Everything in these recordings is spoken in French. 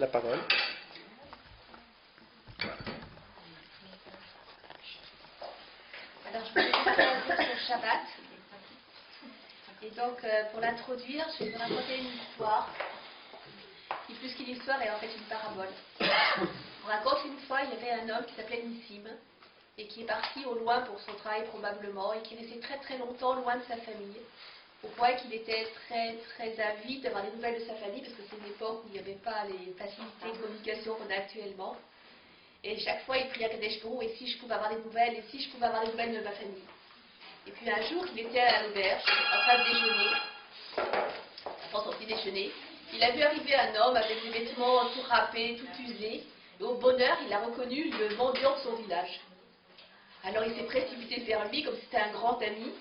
la parole. Alors, je vais vous parler un peu sur le Shabbat. Et donc, pour l'introduire, je vais vous raconter une histoire, qui plus qu'une histoire est en fait une parabole. On raconte une fois, il y avait un homme qui s'appelait Nissim, et qui est parti au loin pour son travail probablement, et qui est resté très très longtemps loin de sa famille, au point qu'il était très très avide d'avoir des nouvelles de sa famille, parce que c'est une époque où il n'y avait pas les facilités de communication qu'on a actuellement. Et chaque fois, il priait à Kadesh Baruch Hu, et si je pouvais avoir des nouvelles, et si je pouvais avoir des nouvelles de ma famille. Et puis un jour, il était à l'auberge, en train de déjeuner, avant son petit déjeuner. Il a vu arriver un homme avec des vêtements tout râpés, tout usés. Et au bonheur, il a reconnu le mendiant de son village. Alors il s'est précipité vers lui, comme c'était un grand ami.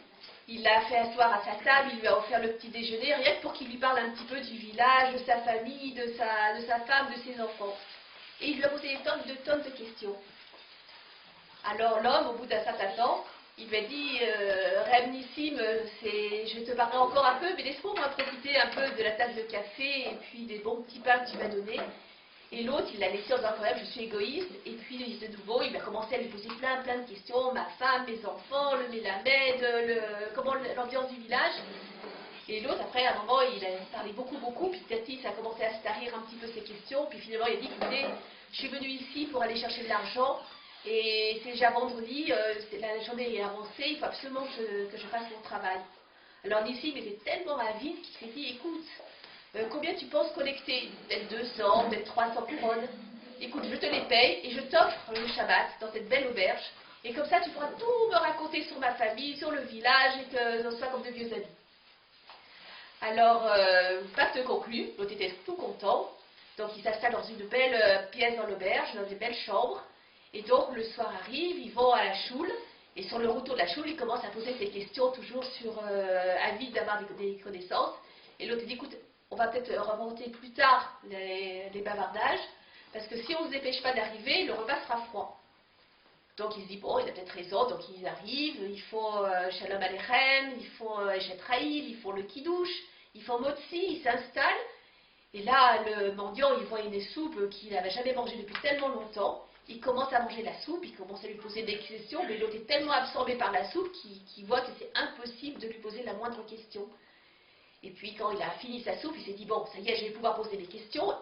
Il l'a fait asseoir à sa table, il lui a offert le petit déjeuner, rien que pour qu'il lui parle un petit peu du village, de sa famille, de sa femme, de ses enfants. Et il lui a posé des tonnes de questions. Alors l'homme, au bout d'un certain temps, il lui a dit Reb Nissim, je te parlerai encore un peu, mais laisse-moi profiter un peu de la tasse de café et puis des bons petits pains que tu m'as donnés. Et l'autre, il l'a laissé en disant quand même, je suis égoïste. Et puis de nouveau, il a commencé à lui poser plein de questions, ma femme, mes enfants, le mélamède, comment l'ambiance du village. Et l'autre, après, à un moment, il a parlé beaucoup, puis petit à petit, ça a commencé à se tarir un petit peu ses questions. Puis finalement, il a dit, écoutez, je suis venu ici pour aller chercher de l'argent. Et c'est déjà vendredi, la journée est avancée, il faut absolument que je fasse mon travail. Alors Nissim était tellement avide qu'il s'est dit, écoute, combien tu penses collecter? Peut-être 200, peut-être 300 couronnes. Écoute, je te les paye et je t'offre le Shabbat dans cette belle auberge. Et comme ça, tu pourras tout me raconter sur ma famille, sur le village, et que l'on soit comme de vieux amis. Alors, pacte conclu, l'autre était tout content. Donc il s'installe dans une belle pièce dans l'auberge, dans des belles chambres. Et donc le soir arrive, ils vont à la choule, et sur le retour de la choule, il commence à poser ses questions, toujours avide d'avoir des connaissances. Et l'autre dit, écoute, on va peut-être remonter plus tard les bavardages, parce que si on ne se dépêche pas d'arriver, le repas sera froid. Donc il se dit, bon, il a peut-être raison, donc ils arrivent, ils font Shalom Aleichem, ils font Eshet Raïl, ils font le Kiddush, ils font Motzi, ils s'installent. Et là, le mendiant, il voit une soupe qu'il n'avait jamais mangée depuis tellement longtemps. Il commence à manger la soupe, il commence à lui poser des questions, mais l'autre est tellement absorbé par la soupe qu'il voit que c'est impossible de lui poser la moindre question. Et puis quand il a fini sa soupe, il s'est dit, bon, ça y est, je vais pouvoir poser des questions.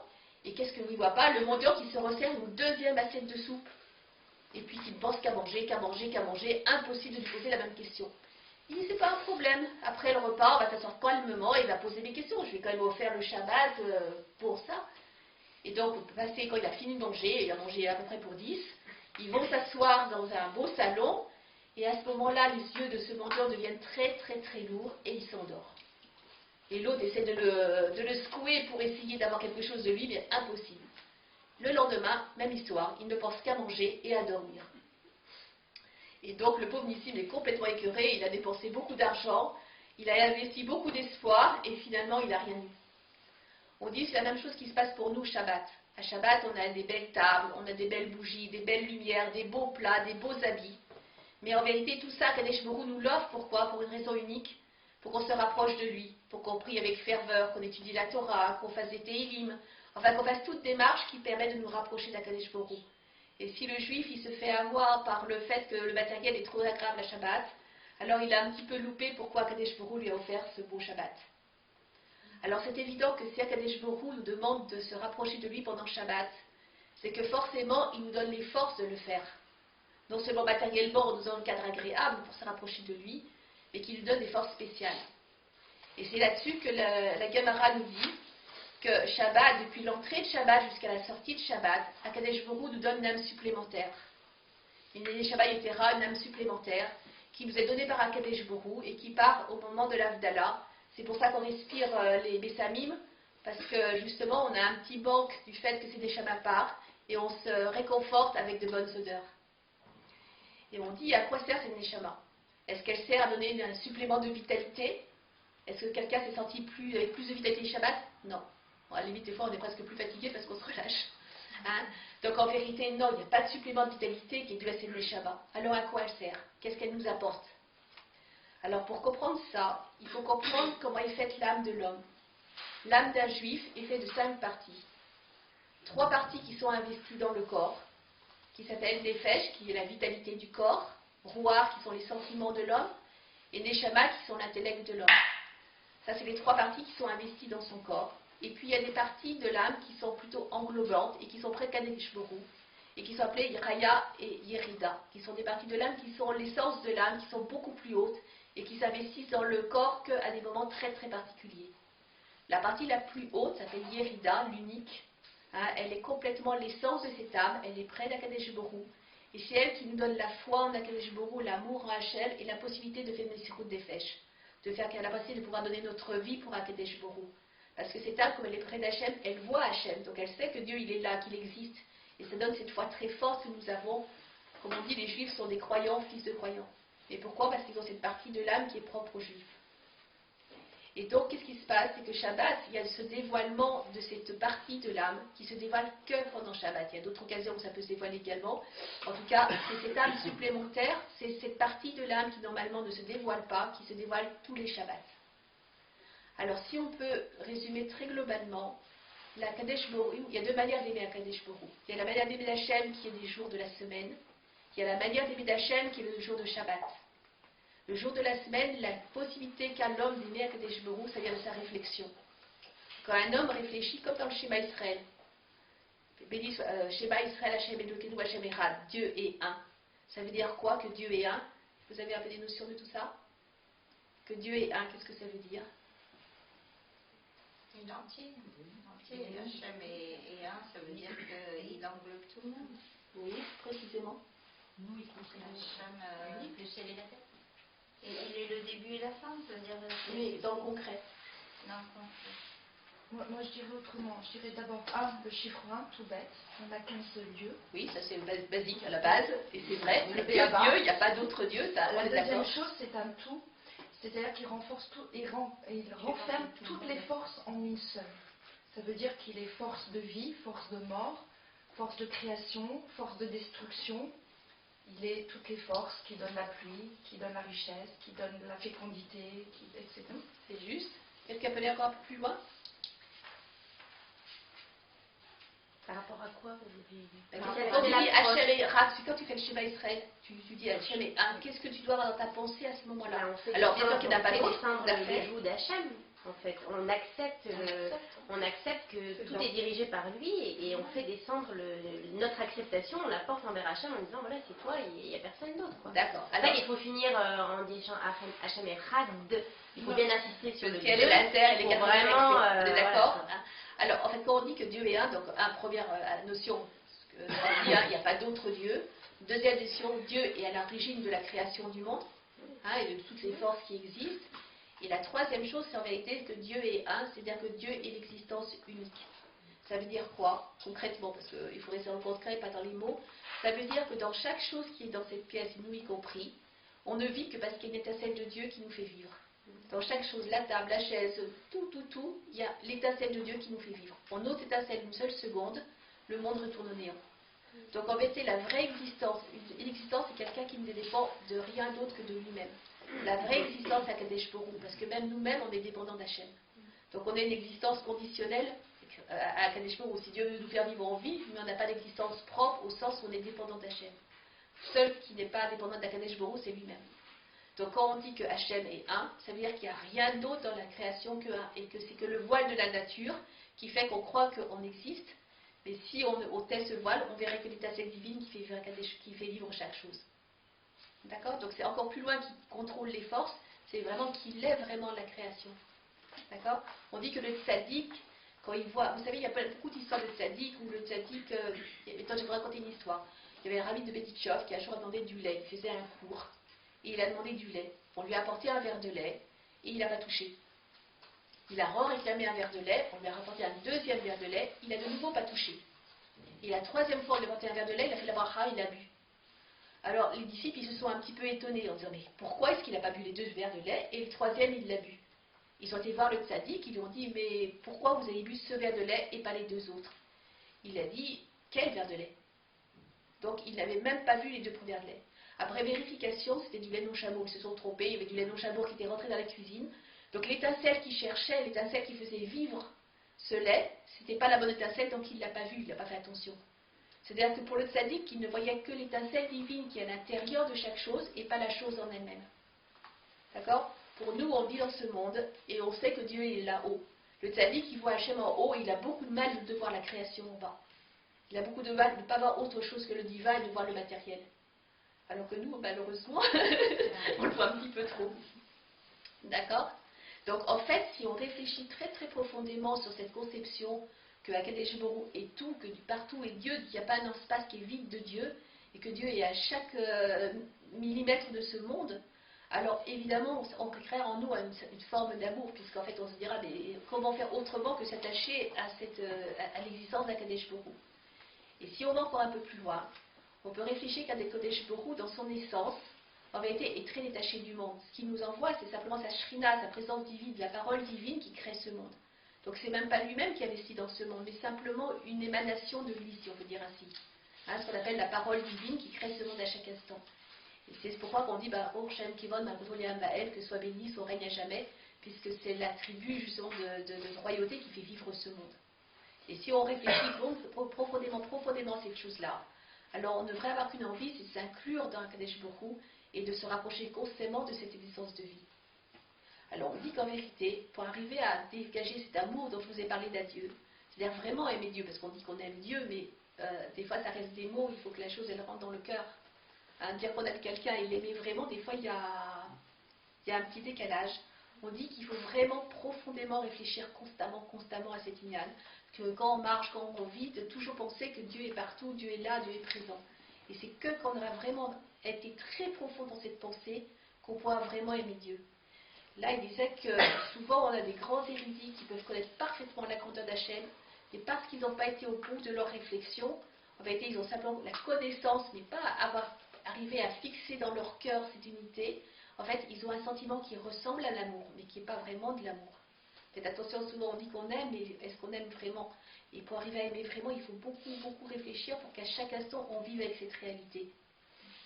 Et qu'est-ce que vous ne voit pas? Le mendiant qui se resserre une deuxième assiette de soupe. Et puis qui ne pense qu'à manger, impossible de lui poser la même question. Il dit, c'est pas un problème. Après le repas, on va s'asseoir calmement et il va poser mes questions. Je vais quand même offrir le Shabbat pour ça. Et donc, quand il a fini de manger, il a mangé à peu près pour 10, ils vont s'asseoir dans un beau salon, et à ce moment-là, les yeux de ce mendiant deviennent très lourds, et il s'endort. Et l'autre essaie de le secouer pour essayer d'avoir quelque chose de lui, mais impossible. Le lendemain, même histoire, il ne pense qu'à manger et à dormir. Et donc, le pauvre Nissim est complètement écœuré, il a dépensé beaucoup d'argent, il a investi beaucoup d'espoir, et finalement, il n'a rien eu. On dit que c'est la même chose qui se passe pour nous Shabbat. À Shabbat, on a des belles tables, on a des belles bougies, des belles lumières, des beaux plats, des beaux habits. Mais en vérité, tout ça, Kadesh Baruch Hu nous l'offre. Pourquoi? Pour une raison unique. Pour qu'on se rapproche de lui, pour qu'on prie avec ferveur, qu'on étudie la Torah, qu'on fasse des Tehillim, enfin qu'on fasse toute démarche qui permet de nous rapprocher d'Akadesh Baruch Hu. Et si le juif, il se fait avoir par le fait que le matériel est trop agréable à Shabbat, alors il a un petit peu loupé pourquoi Kadesh Baruch Hu lui a offert ce beau Shabbat. Alors c'est évident que si Akadesh Baruch Hu nous demande de se rapprocher de lui pendant Shabbat, c'est que forcément il nous donne les forces de le faire. Non seulement matériellement en nous donnant le cadre agréable pour se rapprocher de lui, mais qu'il nous donne des forces spéciales. Et c'est là-dessus que la Gemara nous dit que Shabbat, depuis l'entrée de Shabbat jusqu'à la sortie de Shabbat, Akadesh Baruch Hu nous donne une âme supplémentaire. Une Shabbat Yetera, une âme supplémentaire, qui nous est donnée par Akadesh Baruch Hu et qui part au moment de l'Avdallah. C'est pour ça qu'on respire les Bessamim, parce que justement on a un petit manque du fait que c'est des Neshama part, et on se réconforte avec de bonnes odeurs. Et on dit, à quoi sert cette Neshama? Est-ce qu'elle sert à donner un supplément de vitalité? Est-ce que quelqu'un s'est senti avec plus de vitalité Shabbat? Non. Bon, à la limite, des fois on est presque plus fatigué parce qu'on se relâche. Hein? Donc en vérité, non, il n'y a pas de supplément de vitalité qui est dû à cette Neshama. Alors à quoi elle sert? Qu'est-ce qu'elle nous apporte? Alors pour comprendre ça, il faut comprendre comment est faite l'âme de l'homme. L'âme d'un juif est faite de 5 parties. 3 parties qui sont investies dans le corps, qui s'appellent Nefesh, qui est la vitalité du corps, Ruach, qui sont les sentiments de l'homme, et Neshama, qui sont l'intellect de l'homme. Ça, c'est les 3 parties qui sont investies dans son corps. Et puis, il y a des parties de l'âme qui sont plutôt englobantes et qui sont près de Kadesh Borou, et qui sont appelées Raya et Yerida, qui sont des parties de l'âme qui sont l'essence de l'âme, qui sont beaucoup plus hautes et qui s'investissent dans le corps qu'à des moments très très particuliers. La partie la plus haute s'appelle Yerida, l'unique. Hein, elle est complètement l'essence de cette âme, elle est près d'Akadesh Borou. Et c'est elle qui nous donne la foi en Akadesh Borou, l'amour en Hachem et la possibilité de faire Messirut Nefesh, de faire qu'elle a la possibilité de pouvoir donner notre vie pour Akadesh Borou. Parce que cette âme, comme elle est près d'Hachem, elle voit Hachem, donc elle sait que Dieu il est là, qu'il existe. Et ça donne cette foi très forte que nous avons. Comme on dit, les Juifs sont des croyants, fils de croyants. Et pourquoi? Parce qu'ils ont cette partie de l'âme qui est propre aux Juifs. Et donc, qu'est-ce qui se passe? C'est que Shabbat, il y a ce dévoilement de cette partie de l'âme qui se dévoile que pendant Shabbat. Il y a d'autres occasions où ça peut se dévoiler également. En tout cas, c'est cette âme supplémentaire, c'est cette partie de l'âme qui normalement ne se dévoile pas, qui se dévoile tous les Shabbats. Alors, si on peut résumer très globalement, la Kadesh Borou, il y a 2 manières d'aimer la Kadesh Borou. Il y a la manière d'aimer Hachem qui est des jours de la semaine. Il y a la manière d'aimer Hachem qui est le jour de Shabbat. Le jour de la semaine, la possibilité qu'a l'homme d'aimer Akadesh Borou, ça vient de sa réflexion. Quand un homme réfléchit, comme dans le schéma Israël, Shema Israël, Hachem Elokeinu, Hachem Echad, Dieu est un. Ça veut dire quoi que Dieu est un? Vous avez un peu des notions de tout ça? Que Dieu est un, qu'est-ce que ça veut dire? Il est entier. Hachem est un, ça veut dire qu'il englobe tout le monde. Oui, précisément. Nous, il comprend Hachem, le ciel et la terre. Et il est le début et la fin, ça veut dire. Oui, dans le concret. Dans le concret. Moi, je dirais autrement. Je dirais d'abord le chiffre 1, tout bête. On n'a qu'un seul Dieu. Oui, ça c'est basique à la base, et c'est vrai. Le Le Dieu, il n'y a pas d'autre Dieu, ça, La on est deuxième d'accord. chose, c'est un tout. C'est-à-dire qu'il renforce tout et il renferme toutes les forces en une seule. Ça veut dire qu'il est force de vie, force de mort, force de création, force de destruction. Il est toutes les forces qui donnent la pluie, qui donnent la richesse, qui donnent la fécondité, etc. C'est juste. Quelqu'un peut aller encore un peu plus loin? Par rapport à quoi vous voulez Quand tu dis Hachem et Echad, quand tu fais le schéma Israël, tu dis Hachem et un, qu'est-ce que tu dois avoir dans ta pensée à ce moment-là? Alors, bien sûr qu'il n'y en a pas d'autre. le joug d'Hachem, en fait. On accepte que tout est dirigé par lui et on fait descendre notre acceptation, on la porte envers Hachem en disant voilà, c'est toi, il n'y a personne d'autre. D'accord. Alors, il faut finir en disant Hachem et Echad. Il faut bien insister sur le ciel et la terre et les quatre vraiment. On est d'accord? Alors, en fait, quand on dit que Dieu est un, donc, première notion, il n'y a pas d'autre Dieu. Deuxième notion, Dieu est à l'origine de la création du monde, et de toutes les forces qui existent. Et la troisième chose, c'est en vérité que Dieu est un, c'est-à-dire que Dieu est l'existence unique. Ça veut dire quoi, concrètement? Parce qu'il faudrait faire le concret, pas dans les mots. Ça veut dire que dans chaque chose qui est dans cette pièce, nous y compris, on ne vit que parce qu'il y a une étincelle de Dieu qui nous fait vivre. Dans chaque chose, la table, la chaise, tout, il y a l'étincelle de Dieu qui nous fait vivre. On ôte l'étincelle une seule seconde, le monde retourne au néant. Donc en vérité, la vraie existence, une existence, c'est quelqu'un qui ne dépend de rien d'autre que de lui-même. La vraie existence, c'est Akadesh Borou, parce que même nous-mêmes, on est dépendants d'Hachem. Donc on a une existence conditionnelle à Akadesh Borou. Si Dieu veut nous faire vivre, on vit, mais on n'a pas d'existence propre au sens où on est dépendant d'Hachem. Seul qui n'est pas dépendant d'Akadesh Borou, c'est lui-même. Donc quand on dit que Hachem est un, ça veut dire qu'il n'y a rien d'autre dans la création que un, et que c'est que le voile de la nature qui fait qu'on croit qu'on existe, mais si on ôtait ce voile, on verrait que l'étincelle divine qui fait vivre chaque chose. D'accord? Donc c'est encore plus loin qu'il contrôle les forces, c'est vraiment qu'il est vraiment la création. D'accord? On dit que le tzaddik, quand il voit, vous savez, il y a beaucoup d'histoires de tzaddik, où le tzaddik, attends, je vais vous raconter une histoire. Il y avait un rabbi de Betitchov qui un jour a demandé du lait, il faisait un cours. Et il a demandé du lait. On lui a apporté un verre de lait et il n'a pas touché. Il a réclamé un verre de lait, on lui a rapporté un deuxième verre de lait, il n'a de nouveau pas touché. Et la troisième fois, on lui a apporté un verre de lait, il a fait la bracha, il a bu. Alors les disciples, ils se sont un petit peu étonnés en disant mais pourquoi est-ce qu'il n'a pas bu les deux verres de lait et le troisième, il l'a bu? Ils ont été voir le tzaddik, ils lui ont dit mais pourquoi vous avez bu ce verre de lait et pas les deux autres? Il a dit quel verre de lait? Donc il n'avait même pas bu les deux premiers verres de lait. Après vérification, c'était du lait non chameau, ils se sont trompés, il y avait du lait non chameau qui était rentré dans la cuisine. Donc l'étincelle qui cherchait, l'étincelle qui faisait vivre ce lait, c'était pas la bonne étincelle, donc il ne l'a pas vu, il n'a pas fait attention. C'est-à-dire que pour le tzaddik, il ne voyait que l'étincelle divine qui est à l'intérieur de chaque chose et pas la chose en elle-même. D'accord? Pour nous, on vit dans ce monde et on sait que Dieu est là-haut. Le tzaddik, il voit Hachem en haut et il a beaucoup de mal de voir la création en bas. Il a beaucoup de mal de ne pas voir autre chose que le divin et de voir le matériel. Alors que nous, malheureusement, on le voit un petit peu trop. D'accord? Donc en fait, si on réfléchit très très profondément sur cette conception que Akadosh Baruch Hu est tout, que partout est Dieu, qu'il n'y a pas un espace qui est vide de Dieu, et que Dieu est à chaque millimètre de ce monde, alors évidemment, on crée en nous une forme d'amour, puisqu'en fait on se dira, mais comment faire autrement que s'attacher à l'existence d'Akadosh Baruch Hu? Et si on va encore un peu plus loin, on peut réfléchir qu'Akadosh Baruch Hu, dans son essence, en vérité, est très détaché du monde. Ce qu'il nous envoie, c'est simplement sa shrina, sa présence divine, la parole divine qui crée ce monde. Donc c'est même pas lui-même qui investit dans ce monde, mais simplement une émanation de lui, si on peut dire ainsi. Hein, ce qu'on appelle la parole divine qui crée ce monde à chaque instant. Et c'est pourquoi qu'on dit Oh Shem Kivon Makotolia Bael, que soit béni son règne à jamais, puisque c'est l'attribut justement de royauté qui fait vivre ce monde. Et si on réfléchit profondément à cette chose-là, alors on ne devrait avoir qu'une envie, c'est de s'inclure dans Akadosh Baruch Hu et de se rapprocher constamment de cette existence de vie. Alors on dit qu'en vérité, pour arriver à dégager cet amour dont je vous ai parlé d'adieu, c'est-à-dire vraiment aimer Dieu, parce qu'on dit qu'on aime Dieu, mais des fois ça reste des mots, il faut que la chose elle rentre dans le cœur. Hein, dire qu'on aime quelqu'un et l'aimer vraiment, des fois il y a un petit décalage. On dit qu'il faut vraiment profondément réfléchir constamment à cet ignal, que quand on marche, quand on vit, de toujours penser que Dieu est partout, Dieu est là, Dieu est présent. Et c'est que quand on aura vraiment été très profond dans cette pensée qu'on pourra vraiment aimer Dieu. Là, il disait que souvent on a des grands érudits qui peuvent connaître parfaitement la grandeur d'Hachem, mais parce qu'ils n'ont pas été au bout de leur réflexion, en vérité, ils ont simplement la connaissance, mais pas avoir arrivé à fixer dans leur cœur cette unité. En fait, ils ont un sentiment qui ressemble à l'amour, mais qui n'est pas vraiment de l'amour. Faites attention, souvent on dit qu'on aime, mais est-ce qu'on aime vraiment? Et pour arriver à aimer vraiment, il faut beaucoup réfléchir pour qu'à chaque instant, on vive avec cette réalité.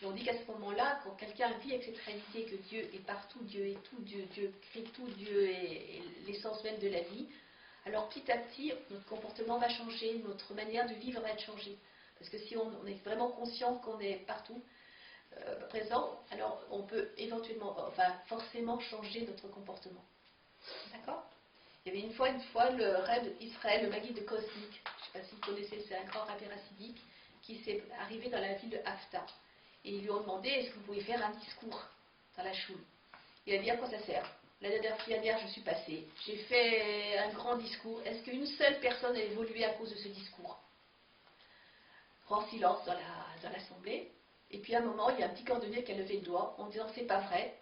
Et on dit qu'à ce moment-là, quand quelqu'un vit avec cette réalité que Dieu est partout, Dieu est tout, Dieu crée tout, Dieu est l'essence même de la vie, alors petit à petit, notre comportement va changer, notre manière de vivre va être changée. Parce que si on est vraiment conscient qu'on est partout, présent, alors on peut éventuellement, forcément changer notre comportement. D'accord? Il y avait une fois le Reb Israël, le Maguide de Cosmic, je ne sais pas si vous connaissez, c'est un grand rabbin hassidique, qui s'est arrivé dans la ville de Haftar. Et ils lui ont demandé, est-ce que vous pouvez faire un discours dans la choule? Il a dit, à quoi ça sert? La dernière, je suis passée, j'ai fait un grand discours, est-ce qu'une seule personne a évolué à cause de ce discours? Grand silence dans l'assemblée. Et puis à un moment, il y a un petit cordonnier qui a levé le doigt en disant, c'est pas vrai,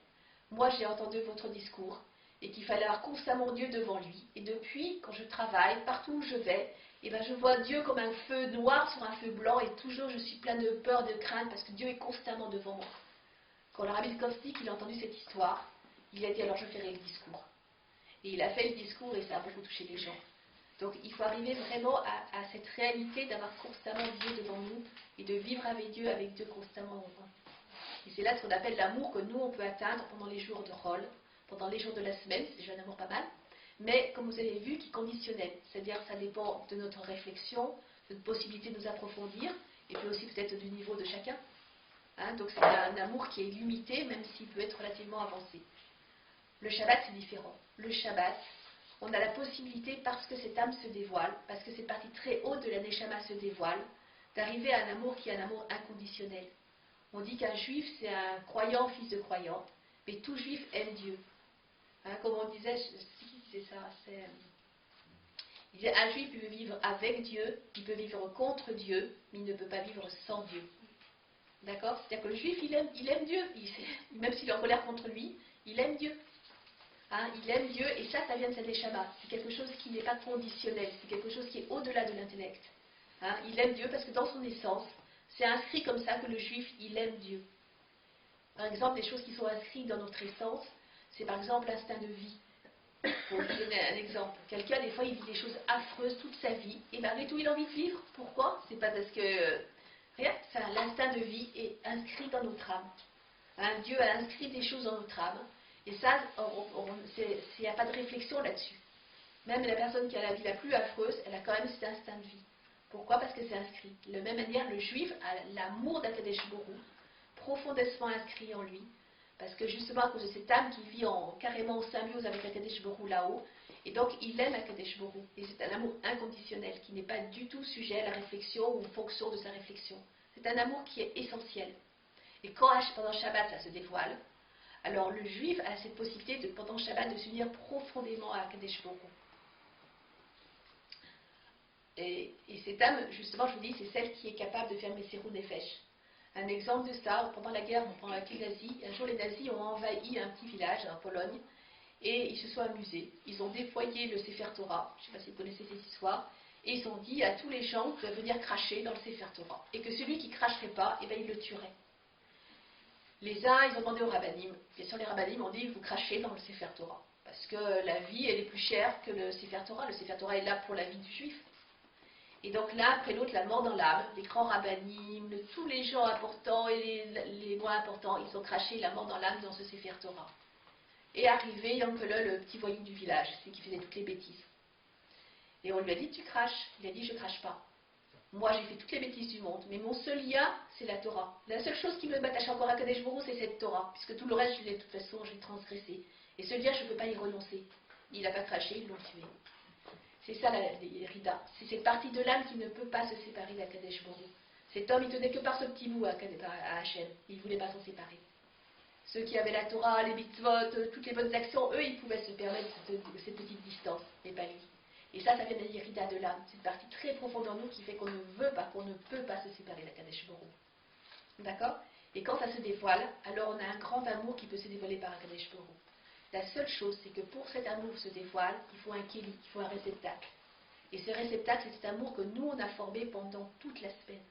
moi j'ai entendu votre discours, et qu'il fallait avoir constamment Dieu devant lui. Et depuis, quand je travaille, partout où je vais, et je vois Dieu comme un feu noir sur un feu blanc, et toujours je suis plein de peur, de crainte, parce que Dieu est constamment devant moi. Quand le Rabbi Kostik, il a entendu cette histoire, il a dit, alors je ferai le discours. Et il a fait le discours, et ça a beaucoup touché les gens. Donc il faut arriver vraiment à cette réalité d'avoir constamment Dieu devant nous, et de vivre avec Dieu constamment. Et c'est là ce qu'on appelle l'amour que nous, on peut atteindre pendant les jours de rôle, pendant les jours de la semaine, c'est déjà un amour pas mal, mais comme vous avez vu, qui est conditionnel, c'est-à-dire ça dépend de notre réflexion, de notre possibilité de nous approfondir, et puis aussi peut-être du niveau de chacun. Hein, donc c'est un amour qui est limité, même s'il peut être relativement avancé. Le Shabbat, c'est différent. Le Shabbat, on a la possibilité, parce que cette âme se dévoile, parce que cette partie très haute de la Neshama se dévoile, d'arriver à un amour qui est un amour inconditionnel. On dit qu'un juif, c'est un croyant, fils de croyant, mais tout juif aime Dieu. Hein, comme on disait, c'est ça, il disait, un juif peut vivre avec Dieu, il peut vivre contre Dieu, mais il ne peut pas vivre sans Dieu. D'accord? C'est-à-dire que le juif, il aime Dieu, même s'il est en colère contre lui, il aime Dieu. Hein, il aime Dieu, et ça vient de sa neshama. C'est quelque chose qui n'est pas conditionnel, c'est quelque chose qui est au-delà de l'intellect. Hein, il aime Dieu parce que dans son essence, c'est inscrit comme ça que le juif, il aime Dieu. Par exemple, les choses qui sont inscrites dans notre essence, c'est par exemple l'instinct de vie. Pour vous donner un exemple, quelqu'un des fois il vit des choses affreuses toute sa vie, et malgré tout il a envie de vivre. Pourquoi? C'est pas parce que rien, l'instinct de vie est inscrit dans notre âme. Hein, Dieu a inscrit des choses dans notre âme, et ça, il n'y a pas de réflexion là-dessus. Même la personne qui a la vie la plus affreuse, elle a quand même cet instinct de vie. Pourquoi? Parce que c'est inscrit. De la même manière, le juif a l'amour d'Akadesh Borou, profondément inscrit en lui, parce que justement à cause de cette âme qui vit carrément en symbiose avec Akadesh Borou là-haut, et donc il aime Akadesh Borou, et c'est un amour inconditionnel, qui n'est pas du tout sujet à la réflexion ou en fonction de sa réflexion. C'est un amour qui est essentiel. Et quand pendant Shabbat ça se dévoile, alors le juif a cette possibilité de, pendant Shabbat, de s'unir profondément à Akadesh Borou. Et cette âme, justement, je vous dis, c'est celle qui est capable de faire Messirou Nefesh. Un exemple de ça, pendant la guerre, avec les nazis, un jour les nazis ont envahi un petit village en Pologne, et ils se sont amusés. Ils ont déployé le Sefer Torah, je ne sais pas si vous connaissez cette histoire, et ils ont dit à tous les gens de venir cracher dans le Sefer Torah, et que celui qui cracherait pas, eh ben, ils le tueraient. Les uns, ils ont demandé aux rabbinim. Bien sûr, les rabbinim ont dit, vous crachez dans le Sefer Torah, parce que la vie, elle est plus chère que le Sefer Torah. Le Sefer Torah est là pour la vie du juif. Et donc l'un après l'autre, la mort dans l'âme, les grands rabbinim, tous les gens importants et les moins importants, ils ont craché la mort dans l'âme dans ce Sefer Torah. Et arrivé Yankelol, le petit voyou du village, c'est qui faisait toutes les bêtises. Et on lui a dit, tu craches. Il a dit, je crache pas. Moi, j'ai fait toutes les bêtises du monde, mais mon seul lien, c'est la Torah. La seule chose qui me m'attache encore à Kadesh Borou, c'est cette Torah, puisque tout le reste, de toute façon, j'ai transgressé. Et ce lien, je ne peux pas y renoncer. Il n'a pas craché, ils l'ont tué. C'est ça l'Irida. C'est cette partie de l'âme qui ne peut pas se séparer d'Akadesh Borou. Cet homme, il tenait que par ce petit bout à Hachem. Il ne voulait pas s'en séparer. Ceux qui avaient la Torah, les mitzvot, toutes les bonnes actions, eux, ils pouvaient se permettre cette petite distance, mais pas lui. Et ça vient de l'Irida de l'âme. C'est une partie très profonde en nous qui fait qu'on ne veut pas, qu'on ne peut pas se séparer d'Akadesh Borou. D'accord? Et quand ça se dévoile, alors on a un grand amour qui peut se dévoiler par Akadesh Borou. La seule chose, c'est que pour cet amour se dévoile, il faut un kéli, il faut un réceptacle. Et ce réceptacle, c'est cet amour que nous, on a formé pendant toute la semaine.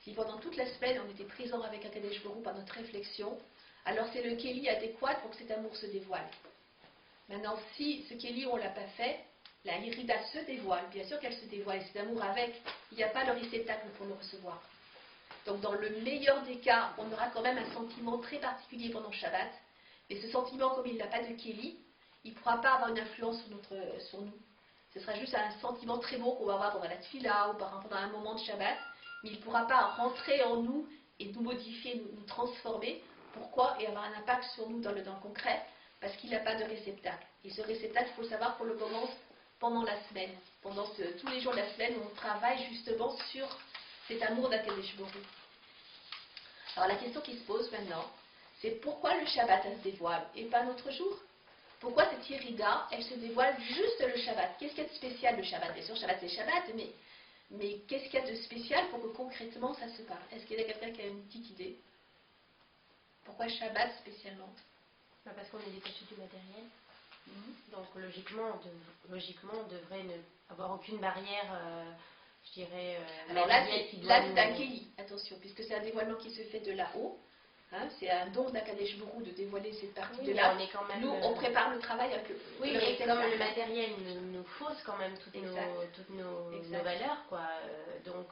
Si pendant toute la semaine, on était présent avec Akadesh Borou par notre réflexion, alors c'est le kéli adéquat pour que cet amour se dévoile. Maintenant, si ce kéli, on ne l'a pas fait, la irida se dévoile, bien sûr qu'elle se dévoile, et cet amour avec, il n'y a pas le réceptacle pour le recevoir. Donc dans le meilleur des cas, on aura quand même un sentiment très particulier pendant Shabbat, mais ce sentiment, comme il n'a pas de kéli, il ne pourra pas avoir une influence sur nous. Ce sera juste un sentiment très beau qu'on va avoir pendant la tfila ou pendant un moment de Shabbat, mais il ne pourra pas rentrer en nous et nous modifier, nous transformer. Pourquoi? Et avoir un impact sur nous dans le concret, parce qu'il n'a pas de réceptacle. Et ce réceptacle, il faut savoir qu'on le commence pendant la semaine. Pendant tous les jours de la semaine, on travaille justement sur cet amour d'Akadesh Borou. Alors la question qui se pose maintenant, c'est pourquoi le Shabbat, elle se dévoile et pas notre jour? Pourquoi cette Irida, elle se dévoile juste le Shabbat? Qu'est-ce qu'il y a de spécial le Shabbat? Bien sûr, Shabbat c'est Shabbat, mais qu'est-ce qu'il y a de spécial pour que concrètement ça se passe? Est-ce qu'il y a quelqu'un qui a une petite idée? Pourquoi Shabbat spécialement? Parce qu'on est détaché du matériel. Donc logiquement, on devrait ne avoir aucune barrière, je dirais. Alors là, c'est un kéli, attention, puisque c'est un dévoilement qui se fait de là-haut. Hein, c'est un don d'Akadesh Borou de dévoiler cette partie de là. Nous, on prépare le travail avec oui, mais comme le matériel nous fausse quand même toutes nos valeurs, quoi. Donc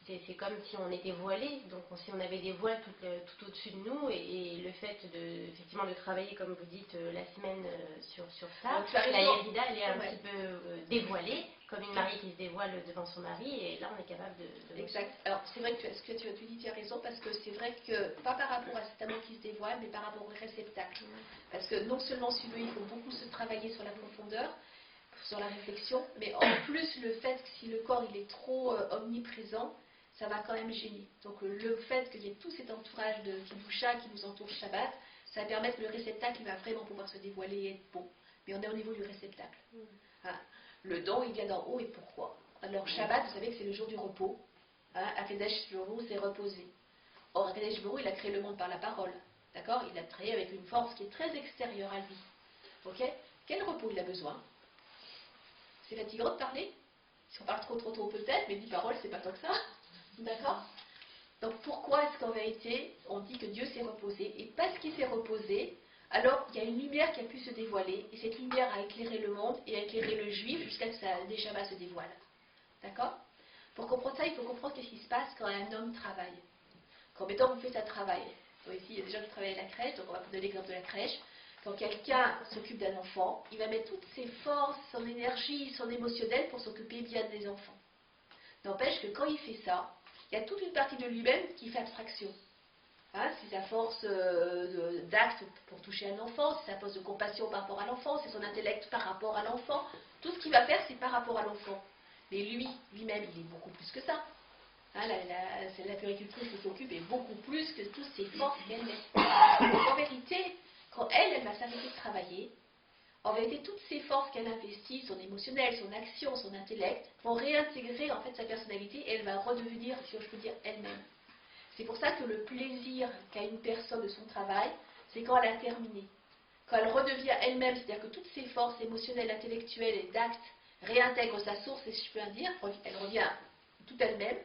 c'est comme si on était voilé, donc si on avait des voiles tout au-dessus de nous, et le fait effectivement de travailler, comme vous dites, la semaine sur ça, la Yerida, elle est un petit peu dévoilée, comme une mariée qui se dévoile devant son mari, et là on est capable de exact. Alors c'est vrai que ce que tu dis, tu as raison, parce que c'est vrai que, pas par rapport à cet amour qui se dévoile, mais par rapport au réceptacle. Parce que non seulement sur eux, il faut beaucoup se travailler sur la profondeur, sur la réflexion, mais en plus le fait que si le corps il est trop omniprésent, ça va quand même gêner. Donc le fait qu'il y ait tout cet entourage de Kidusha qui nous entoure Shabbat, ça va permettre que le réceptacle il va vraiment pouvoir se dévoiler et être bon. Mais on est au niveau du réceptacle. Hein. Le don il vient d'en haut, et pourquoi? Alors Shabbat, vous savez que c'est le jour du repos. Hein. Akadesh Borou s'est reposé. Or Akadesh Borou il a créé le monde par la parole. D'accord? Il l'a créé avec une force qui est très extérieure à lui. Ok? Quel repos il a besoin? C'est fatigant de parler? Si on parle trop peut-être, mais 10 paroles c'est pas tant que ça. D'accord? Donc pourquoi est-ce qu'en vérité on dit que Dieu s'est reposé? Et parce qu'il s'est reposé, alors il y a une lumière qui a pu se dévoiler, et cette lumière a éclairé le monde et a éclairé le juif jusqu'à ce que des Shabbats se dévoilent. D'accord? Pour comprendre ça, il faut comprendre ce qui se passe quand un homme travaille. Quand mettons vous faites un travail. Donc, ici il y a des gens qui travaillent à la crèche, donc on va prendre l'exemple de la crèche. quand quelqu'un s'occupe d'un enfant, il va mettre toutes ses forces, son énergie, son émotionnel pour s'occuper bien des enfants. N'empêche que quand il fait ça, il y a toute une partie de lui-même qui fait abstraction. Hein, c'est sa force d'acte pour toucher un enfant, c'est sa force de compassion par rapport à l'enfant, c'est son intellect par rapport à l'enfant. Tout ce qu'il va faire, c'est par rapport à l'enfant. Mais lui-même, il est beaucoup plus que ça. Hein, la puéricultrice qui s'occupe est beaucoup plus que toutes ses forces qu'elle met. Donc en vérité, quand elle va s'arrêter de travailler, en vérité, toutes ces forces qu'elle investit, son émotionnel, son action, son intellect, vont réintégrer en fait sa personnalité et elle va redevenir, si je peux dire, elle-même. C'est pour ça que le plaisir qu'a une personne de son travail, c'est quand elle a terminé. Quand elle redevient elle-même, c'est-à-dire que toutes ses forces émotionnelles, intellectuelles et d'actes réintègrent sa source, et si je peux en dire, elle revient toute elle-même,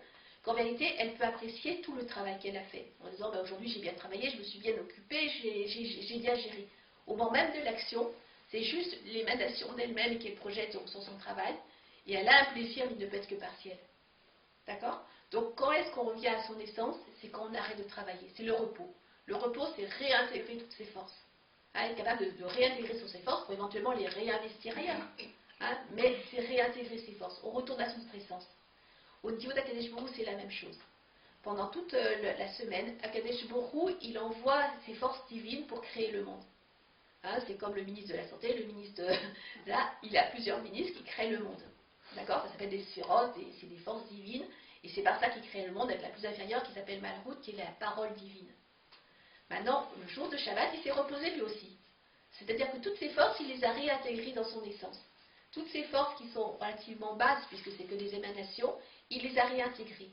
qu'en vérité, elle peut apprécier tout le travail qu'elle a fait. En disant, aujourd'hui j'ai bien travaillé, je me suis bien occupée, j'ai bien géré. Au moment même de l'action, c'est juste l'émanation d'elle-même qu'elle projette sur son travail, et elle a un plaisir, mais il ne peut être que partiel. D'accord? Donc quand est-ce qu'on revient à son essence? C'est quand on arrête de travailler, c'est le repos. Le repos, c'est réintégrer toutes ses forces. Hein, être capable de réintégrer sur ses forces pour éventuellement les réinvestir ailleurs. Hein, mais c'est réintégrer ses forces. On retourne à son essence. Au niveau d'Akadesh Borou, c'est la même chose. Pendant toute la semaine, Akadesh Borou, il envoie ses forces divines pour créer le monde. Hein, c'est comme le ministre de la Santé, le ministre de... Là, il a plusieurs ministres qui créent le monde. D'accord? Ça s'appelle des sphérotes, c'est des forces divines. Et c'est par ça qu'il crée le monde avec la plus inférieure qui s'appelle Malrout, qui est la parole divine. Maintenant, le jour de Shabbat, il s'est reposé lui aussi. C'est-à-dire que toutes ces forces, il les a réintégrées dans son essence. Toutes ces forces qui sont relativement basses, puisque c'est que des émanations, il les a réintégrées.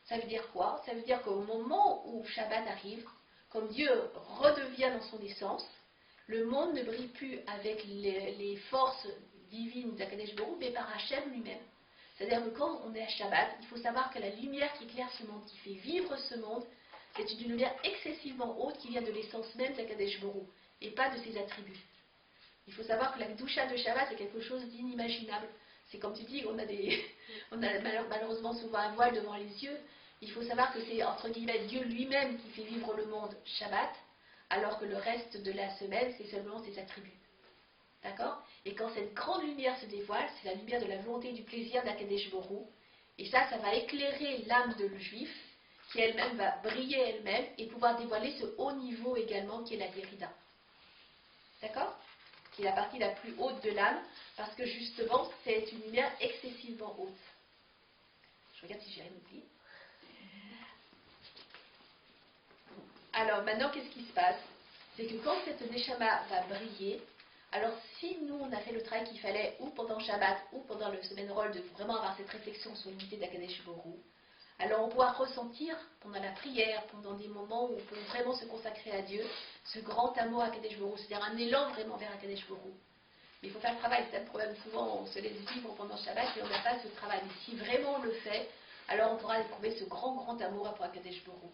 Ça veut dire quoi? Ça veut dire qu'au moment où Shabbat arrive, comme Dieu redevient dans son essence, le monde ne brille plus avec les forces divines d'Akadesh Borou, mais par Hachem lui-même. C'est-à-dire que quand on est à Shabbat, il faut savoir que la lumière qui éclaire ce monde, qui fait vivre ce monde, c'est une lumière excessivement haute qui vient de l'essence même d'Akadesh Borou, et pas de ses attributs. Il faut savoir que la doucha de Shabbat, c'est quelque chose d'inimaginable. C'est comme tu dis, on a malheureusement souvent un voile devant les yeux. Il faut savoir que c'est, entre guillemets, Dieu lui-même qui fait vivre le monde Shabbat, alors que le reste de la semaine, c'est seulement ses attributs. D'accord? Et quand cette grande lumière se dévoile, c'est la lumière de la volonté et du plaisir d'Akadesh Borou. Et ça va éclairer l'âme de le juif, qui elle-même va briller elle-même et pouvoir dévoiler ce haut niveau également qui est la guérida. D'accord? Qui est la partie la plus haute de l'âme, parce que justement, c'est une lumière excessivement haute. Je regarde si j'ai rien oublié. Alors maintenant, qu'est-ce qui se passe? C'est que quand cette Neshama va briller, alors si nous, on a fait le travail qu'il fallait, ou pendant Shabbat, ou pendant le semaine roll, de vraiment avoir cette réflexion sur l'unité d'Akadesh Borou, alors on pourra ressentir pendant la prière, pendant des moments où on peut vraiment se consacrer à Dieu, ce grand amour à Akadesh Borou, c'est-à-dire un élan vraiment vers Akadesh Borou. Mais il faut faire le travail, c'est un problème, souvent on se laisse vivre pendant Shabbat et on n'a pas ce travail. Mais si vraiment on le fait, alors on pourra éprouver ce grand amour pour Akadesh Borou.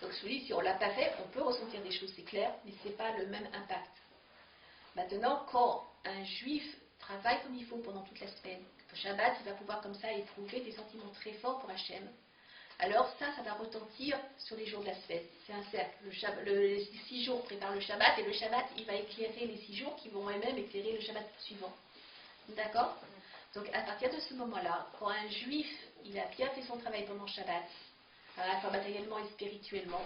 Donc je vous dis, si on ne l'a pas fait, on peut ressentir des choses, c'est clair, mais ce n'est pas le même impact. Maintenant, quand un juif travaille comme il faut pendant toute la semaine, au Shabbat, il va pouvoir comme ça éprouver des sentiments très forts pour Hachem. Alors ça va retentir sur les jours de la semaine. C'est un cercle. Les 6 jours préparent le Shabbat, et le Shabbat, il va éclairer les 6 jours qui vont eux-mêmes éclairer le Shabbat suivant. D'accord? Donc à partir de ce moment-là, quand un juif, il a bien fait son travail pendant Shabbat, à la fois matériellement et spirituellement,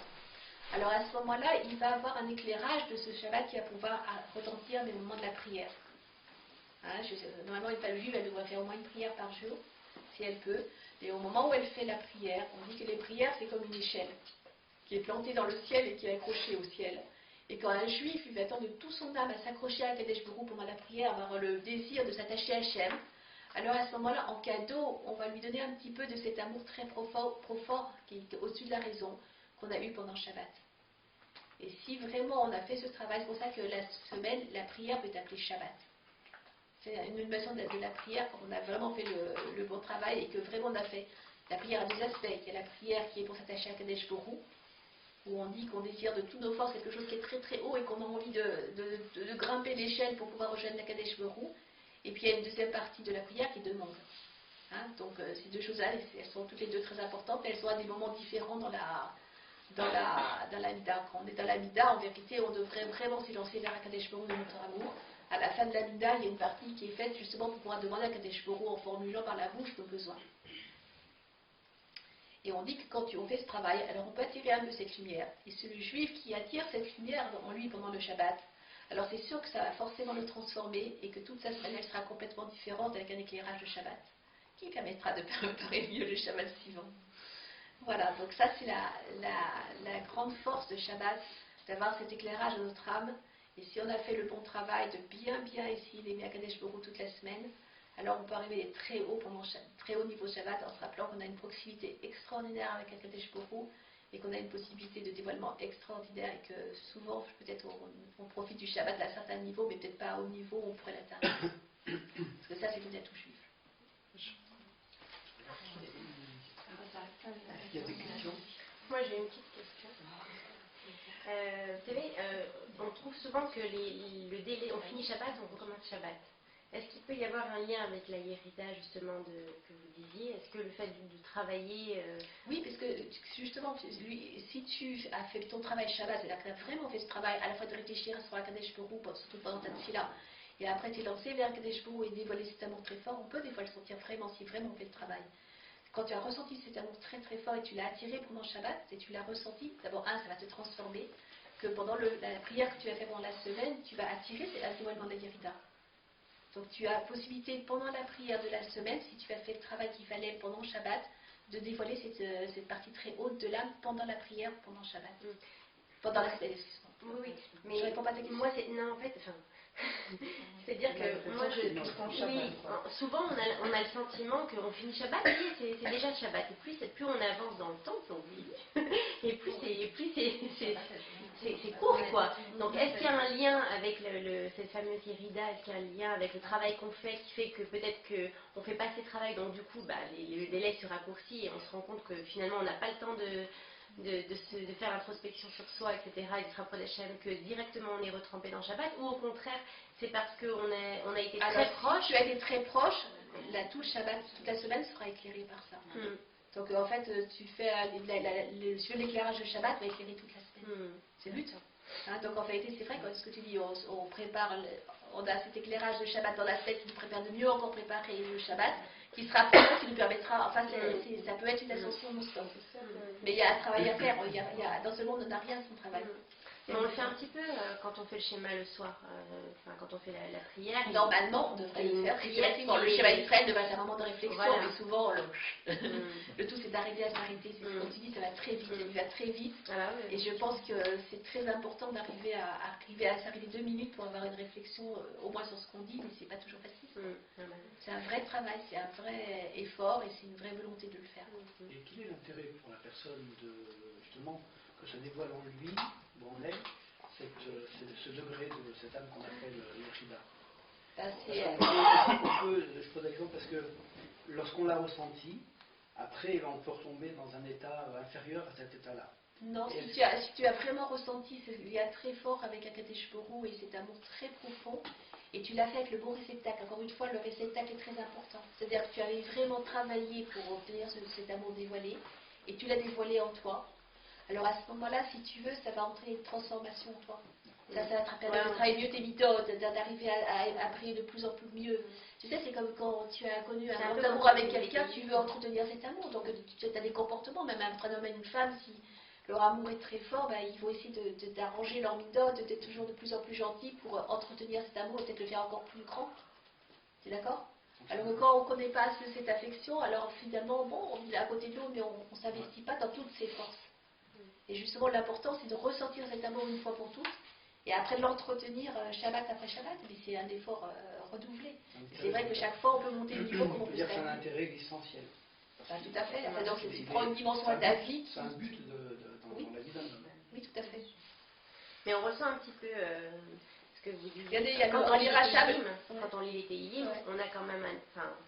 alors à ce moment-là, il va avoir un éclairage de ce Shabbat qui va pouvoir retentir des moments de la prière. Hein, normalement, une femme juive, elle devrait faire au moins une prière par jour, si elle peut. Et au moment où elle fait la prière, on dit que les prières, c'est comme une échelle qui est plantée dans le ciel et qui est accrochée au ciel. Et quand un juif, il va attendre de tout son âme à s'accrocher à Kadesh Borou pendant la prière, avoir le désir de s'attacher à Hachem, alors à ce moment-là, en cadeau, on va lui donner un petit peu de cet amour très profond qui est au-dessus de la raison qu'on a eu pendant Shabbat. Et si vraiment on a fait ce travail, c'est pour ça que la semaine, la prière peut être appelée Shabbat. C'est une façon de la prière quand on a vraiment fait le bon travail et que vraiment on a fait. La prière a deux aspects. Il y a la prière qui est pour s'attacher à Kadesh Borou, où on dit qu'on désire de toutes nos forces quelque chose qui est très haut et qu'on a envie de grimper l'échelle pour pouvoir rejoindre la Kadesh Borou. Et puis il y a une deuxième partie de la prière qui demande. Hein, donc ces deux choses-là, elles sont toutes les deux très importantes, elles sont à des moments différents dans dans l'Amida. Quand on est dans l'Amida, en vérité, on devrait vraiment s'élancer vers Akadosh Baruch Hu de notre amour. À la fin de l'Amida, il y a une partie qui est faite justement pour pouvoir demander à Akadosh Baruch Hu en formulant par la bouche nos besoins. Et on dit que quand on fait ce travail, alors on peut attirer un peu cette lumière. Et c'est le juif qui attire cette lumière en lui pendant le Shabbat. Alors c'est sûr que ça va forcément le transformer et que toute sa semaine elle sera complètement différente avec un éclairage de Shabbat qui permettra de préparer mieux le Shabbat suivant. Voilà, donc ça c'est la grande force de Shabbat, d'avoir cet éclairage de notre âme. Et si on a fait le bon travail de bien essayer d'aimer Akadosh Baruch Hu toute la semaine, alors on peut arriver très haut niveau Shabbat en se rappelant qu'on a une proximité extraordinaire avec Akadosh Baruch Hu et qu'on a une possibilité de dévoilement extraordinaire et que souvent peut-être on profite du Shabbat à un certain niveau mais peut-être pas au niveau où on pourrait l'atteindre. Parce que ça c'est donné à tout juif. Est-ce qu'il y a des questions? Moi j'ai une petite question. Vous savez, on trouve souvent que le délai, on finit Shabbat, on recommence Shabbat. Est-ce qu'il peut y avoir un lien avec la Yérida justement que vous disiez? Est-ce que le fait de travailler... Oui, parce que justement, si tu as fait ton travail Shabbat, c'est-à-dire que tu as vraiment fait ce travail à la fois de réfléchir sur Akadosh Baruch Hu, surtout pendant ta tefila, et après tu es lancé vers Akadosh Baruch Hu et dévoiler cet amour très fort, on peut des fois le sentir vraiment si vraiment on fait le travail. Quand tu as ressenti cet amour très très fort et tu l'as attiré pendant Shabbat, et tu l'as ressenti, d'abord ça va te transformer, que pendant la prière que tu as fait pendant la semaine, tu vas attirer un dévoilement de la Yérida. Donc tu as possibilité pendant la prière de la semaine, si tu as fait le travail qu'il fallait pendant Shabbat, de dévoiler cette partie très haute de l'âme pendant la prière, pendant Shabbat. Pendant la semaine, excuse-moi. Oui, mais je réponds pas à ta question. Moi, non, en fait, c'est-à-dire que moi, souvent on a le sentiment qu'on finit Shabbat, et c'est déjà Shabbat, et plus on avance dans le temps, plus on vit, et plus c'est court, quoi. Donc, est-ce qu'il y a un lien avec cette fameuse Yérida? Est-ce qu'il y a un lien avec le travail qu'on fait qui fait que peut-être qu'on ne fait pas assez de travail, donc du coup, le délai se raccourcit et on se rend compte que finalement, on n'a pas le temps de faire l'introspection sur soi, etc., et de se rapprocher d'Hachem, que directement on est retrempé dans Shabbat, ou au contraire, c'est parce qu'on a été très proche. Si tu as été très proche, tout le Shabbat, toute la semaine sera éclairée par ça. Donc en fait, tu fais l'éclairage de Shabbat va éclairer toute la semaine. C'est le but. Donc en fait, c'est vrai, ce que tu dis, on prépare, on a cet éclairage de Shabbat dans la tête qui nous prépare de mieux encore préparer le Shabbat, qui sera présent, qui nous permettra, enfin ça peut être une ascension non-stop. Mais il y a un travail à faire, dans ce monde on n'a rien sans travail. Mais on le fait un petit peu quand on fait le schéma le soir, quand on fait la prière. Normalement, on devrait le faire. Effectivement, le schéma Israël devrait être un moment de réflexion, mais souvent, le tout c'est d'arriver à s'arrêter. C'est comme tu dis, ça va très vite, il va très vite. Et je pense que c'est très important d'arriver à s'arrêter 2 minutes pour avoir une réflexion, au moins sur ce qu'on dit, mais c'est pas toujours facile. C'est un vrai travail, c'est un vrai effort et c'est une vraie volonté de le faire. Et quel est l'intérêt pour la personne justement, que se dévoile en lui, ou en elle, ce degré de cette âme qu'on appelle l'Yérida? Je pose l'exemple parce que lorsqu'on l'a ressenti, après on peut retomber dans un état inférieur à cet état-là. Non, si tu as vraiment ressenti ce lien très fort avec Akadosh Baruch Hu et cet amour très profond, et tu l'as fait avec le bon réceptacle. Encore une fois, le réceptacle est très important. C'est-à-dire que tu avais vraiment travaillé pour obtenir cet amour dévoilé, et tu l'as dévoilé en toi. Alors à ce moment-là, si tu veux, ça va entrer une transformation en toi. Ça va te permettre de travailler mieux tes méthodes, d'arriver à prier de plus en plus mieux. Tu sais, c'est comme quand tu as connu un grand amour avec quelqu'un, tu veux entretenir cet amour. Donc tu as des comportements, même entre un homme et une femme, si leur amour est très fort, ils vont essayer d'arranger leur méthode, d'être toujours de plus en plus gentil pour entretenir cet amour et peut-être le faire encore plus grand. Tu es d'accord? Alors que quand on ne connaît pas assez cette affection, alors finalement, on est à côté de nous, mais on ne s'investit pas dans toutes ses forces. Et justement, l'important, c'est de ressentir cet amour une fois pour toutes, et après de l'entretenir Shabbat après Shabbat, mais c'est un effort redoublé. C'est vrai que chaque fois, on peut monter le niveau comme on peut dire que c'est un intérêt existentiel. Tout à fait. C'est-à-dire que tu prends une dimension à ta vie. C'est un but dans la vie d'un homme. Oui, tout à fait. Mais on ressent un petit peu ce que vous disiez. Quand on lit Rachab, quand on lit les Tehillim, on a quand même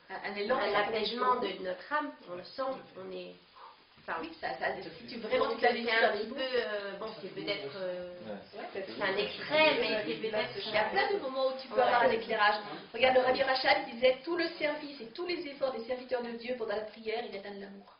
un élan, un apaisement de notre âme. On le sent, on est... oui, si tu vraiment tu l'as vécu un petit peu, bon, c'est peut-être, c'est un extrait, mais c'est peut-être... Il y a plein de moments où tu peux avoir un éclairage. Regarde, le Rabbi Rachab disait, tout le service et tous les efforts des serviteurs de Dieu pendant la prière, il atteint l'amour.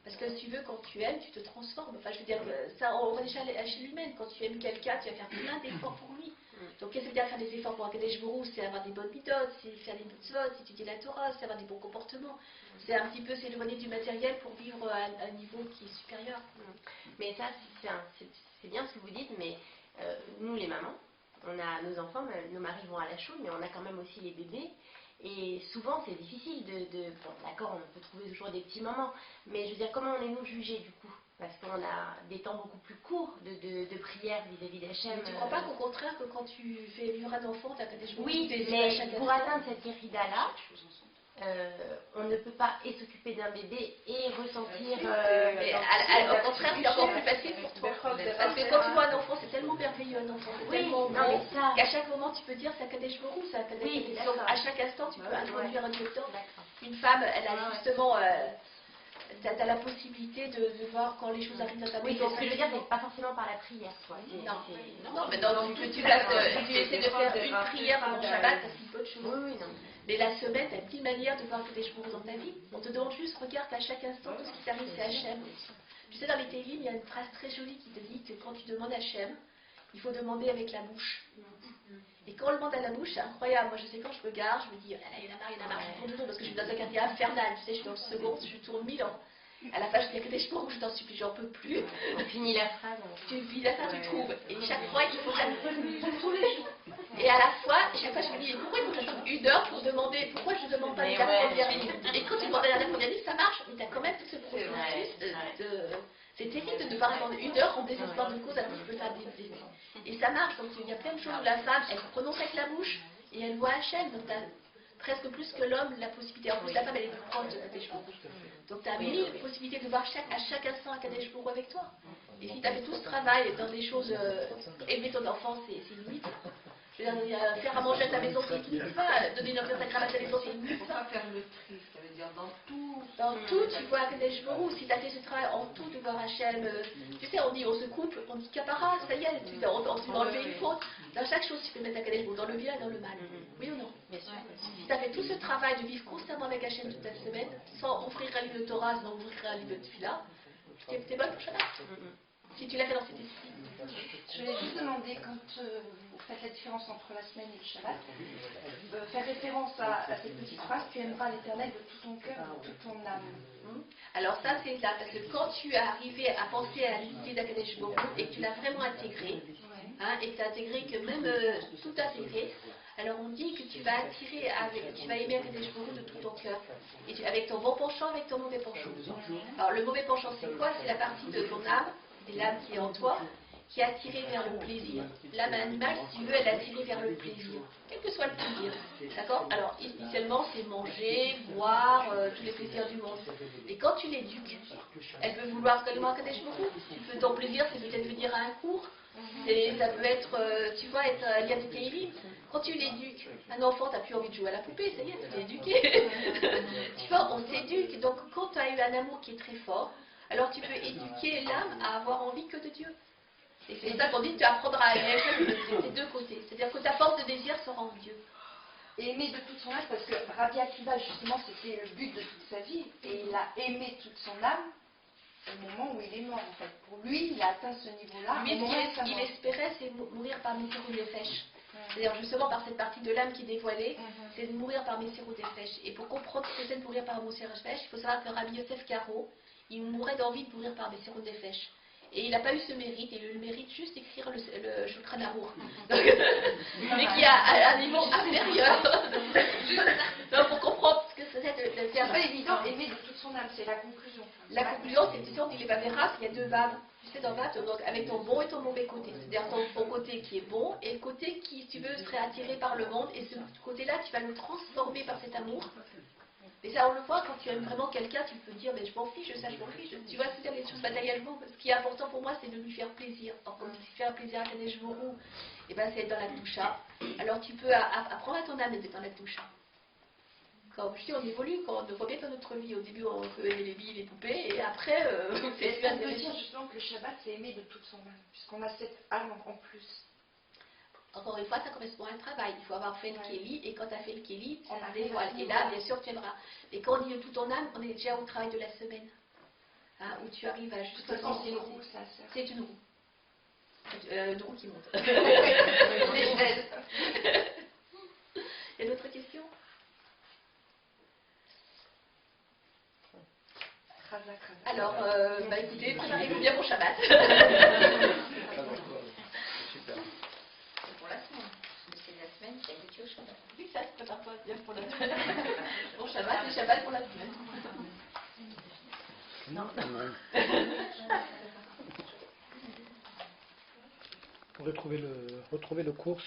Parce que si tu veux, quand tu aimes, tu te transformes. Enfin, je veux dire, ça, on va déjà à l'échelle humaine. Quand tu aimes quelqu'un, tu vas faire plein d'efforts pour lui. Donc, qu'est-ce que c'est faire des efforts pour un Kadesh Borou? C'est avoir des bonnes méthodes, c'est faire des mitzvot, c'est étudier la Torah, c'est avoir des bons comportements. C'est un petit peu s'éloigner du matériel pour vivre à un niveau qui est supérieur. Mais ça, c'est bien ce que vous dites, mais nous, les mamans, on a nos enfants, nos maris vont à la choule, mais on a quand même aussi les bébés. Et souvent, c'est difficile bon, d'accord, on peut trouver toujours des petits moments, mais je veux dire, comment on est nous jugés du coup? Parce qu'on a des temps beaucoup plus courts de prière vis-à-vis d'Hachem. Tu ne crois pas qu'au contraire, que quand tu fais vivre un enfant, tu as Kadesh Borou? Oui, mais pour atteindre cette guérida-là, on ne peut pas et s'occuper d'un bébé et ressentir... au contraire, c'est encore plus facile pour toi. Parce que quand tu vois un enfant, c'est tellement merveilleux un enfant, c'est tellement bon, qu'à chaque moment tu peux dire c'est un Kadesh Borou, c'est un Kadesh Borou. Donc à chaque instant, tu peux introduire un Dieu dedans. Une femme, elle a justement... tu as la possibilité de voir quand les choses arrivent dans ta vie. Oui, donc ce que je veux dire, c'est pas forcément par la prière, quoi. Non, mais dans tu essaies de faire une prière avant Shabbat, ça c'est une bonne chose. Oui, non. Mais la semaine, tu as 10 manières de voir que des choses dans ta vie. On te demande juste, regarde à chaque instant tout ce qui t'arrive, c'est Hachem. Tu sais, dans les Télim, il y a une phrase très jolie qui te dit que quand tu demandes Hachem, il faut demander avec la bouche. Et quand on le demande à la bouche, c'est incroyable. Moi, je sais quand je regarde, je me dis, il y en a marre, je tourne dedans parce que je suis dans un quartier infernal. Tu sais, je suis dans le second, je tourne 1000 ans. À la fin, je dis que des chevaux, je t'en supplie, j'en peux plus. On finit la phrase. Tu finis la phrase, tu trouves. Et chaque fois, il faut que j'aille tous les jours. Et à la fois, chaque fois, je me dis, pourquoi il faut que je trouve 1 heure pour demander, pourquoi je ne demande pas la première ligne? Et quand tu demandes la première ligne, ça marche, mais tu as quand même tout ce processus de... C'est terrible de devoir attendre 1 heure en désespoir de cause alors que tu peux faire des... Et ça marche, donc il y a plein de choses où la femme, elle prononce avec la bouche et elle voit Hachem, donc tu as presque plus que l'homme la possibilité. En plus, la femme, elle est plus proche de Kadesh Borou. Donc tu as 1000 possibilités de voir à chaque instant un Kadesh Borou avec toi. Et si tu as fait tout ce travail dans des choses, aimer ton enfant, c'est une mythe. Je veux dire, faire à manger à ta maison, c'est une mitzvah. Donner une offre sacrale à ta maison, c'est une mitzvah. Pas faire le tri, ça veut dire dans tout. Dans tout, tu vois Kadesh Borou. Si tu as fait ce travail en tout, de voir Hachem. Tu sais, on dit, on se couple, on dit capara, ça y est, on peut enlever une faute. Dans chaque chose, tu peux mettre un Kadesh Borou, dans le bien et dans le mal. Oui ou non? Bien sûr. Si tu as fait tout ce travail de vivre constamment avec Hachem toute la semaine, sans offrir un livre de Torah, sans offrir un livre de Tfila, t'es bonne pour Shabbat. Si tu l'as fait dans cet esprit. Je voulais juste demander, quand vous faites la différence entre la semaine et le Shabbat, faire référence à cette petite phrase, tu aimeras l'Éternel de tout ton cœur et de toute ton âme. Alors ça, c'est ça, parce que quand tu es arrivé à penser à l'unité d'Akadesh Borou et que tu l'as vraiment intégré, et que tu as intégré que même tout intégré, alors on dit que tu vas attirer, tu vas aimer Akadesh Borou de tout ton cœur, et avec ton bon penchant, avec ton mauvais penchant. Alors le mauvais penchant, c'est quoi? C'est la partie de ton âme, c'est l'âme qui est en toi, qui est attirée vers le plaisir. L'âme animale, si tu veux, elle est attirée vers le plaisir, quel que soit le plaisir. D'accord? Alors, initialement, c'est manger, boire, tous les plaisirs du monde. Et quand tu l'éduques, elle peut vouloir seulement un Kadesh Borou. Ton plaisir, c'est peut-être venir à un cours. Ça peut être, tu vois, lire des Télim. Quand tu l'éduques, un enfant, tu n'as plus envie de jouer à la poupée, ça y est, tu t'es éduqué. Tu vois, on s'éduque. Donc, quand tu as eu un amour qui est très fort, alors tu peux éduquer l'âme à avoir envie que de Dieu. Et c'est ça qu'on dit, tu apprendras à aimer des deux côtés. C'est-à-dire que ta force de désir sera en Dieu. Et aimer de toute son âme, parce que Rabbi Akiva, justement, c'était le but de toute sa vie, et il a aimé toute son âme au moment où il est mort, en fait. Pour lui, il a atteint ce niveau-là. Lui, ce qu'il espérait, c'est mourir par Messirut Nefesh. C'est-à-dire justement par cette partie de l'âme qui est dévoilée, c'est de mourir par Messirut Nefesh. Et pour comprendre ce que c'est de mourir par Messirut Nefesh, il faut savoir que Rabbi Yosef Karo, il mourait d'envie de mourir par Messirut Nefesh. Et il n'a pas eu ce mérite, il a eu le mérite juste d'écrire le Shulchan Aruch. Mais qui a un niveau inférieur. Donc pour comprendre ce que c'est de faire. C'est pas évident, aimer de toute son âme, c'est la conclusion. La conclusion, c'est sûr qu'il est Vaveras, il y a 2 vaves. Tu sais, dans Vav, donc avec ton bon et ton mauvais côté. C'est-à-dire ton côté qui est bon et le côté qui, si tu veux, serait attiré par le monde. Et ce côté-là, tu vas le transformer par cet amour. Et ça, on le voit, quand tu aimes vraiment quelqu'un, tu peux dire, mais je m'en fiche, ça, je m'en fiche. Tu vois, c'est les choses matériellement. Ce qui est important pour moi, c'est de lui faire plaisir. Alors, comme tu fais un plaisir à Kadesh Borou, et ben, c'est être dans la doucha. Alors, tu peux apprendre à ton âme d'être dans la doucha. Quand je dis, on évolue, quand on voit bien dans notre vie. Au début, on peut aimer les billes, les poupées, et après, c'est on peut dire justement que le Shabbat, c'est aimer de toute son âme, puisqu'on a cette âme en plus. Encore une fois, ça correspond à un travail. Il faut avoir fait le Kéli, et quand tu as fait le Kéli, ça dévoile. Et là, bien sûr, tu aimeras. Mais quand on dit de toute ton âme, on est déjà au travail de la semaine. hein, où tu arrives à De juste toute façon, c'est une penser. roue, ça sert. C'est une roue. Une roue qui monte. L'échelle. Il y a d'autres questions? Alors, écoutez, préparez-vous bien pour Shabbat. Super. C'est pour la semaine. C'est la semaine qui a goûté au Shabbat. Oui, ça, prépare-toi bien pour la semaine. Pour Shabbat et Shabbat pour la semaine. Non. Pour retrouver le cours.